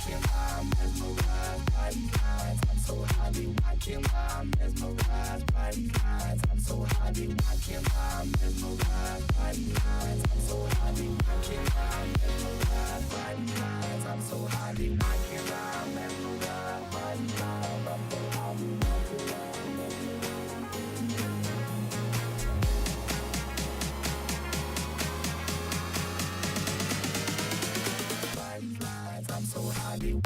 watching while I'm mesmerized by these lines. I'm so high, be watching while I'm mesmerized by these lines. I'm so high, be watching while I'm mesmerized by these lines. I'm so high, be watching while I'm mesmerized by these lines. I'm so high, be watching while I'm mesmerized by these lines. I'm so high, be watching while I'm mesmerized by these lines. I'm so high, be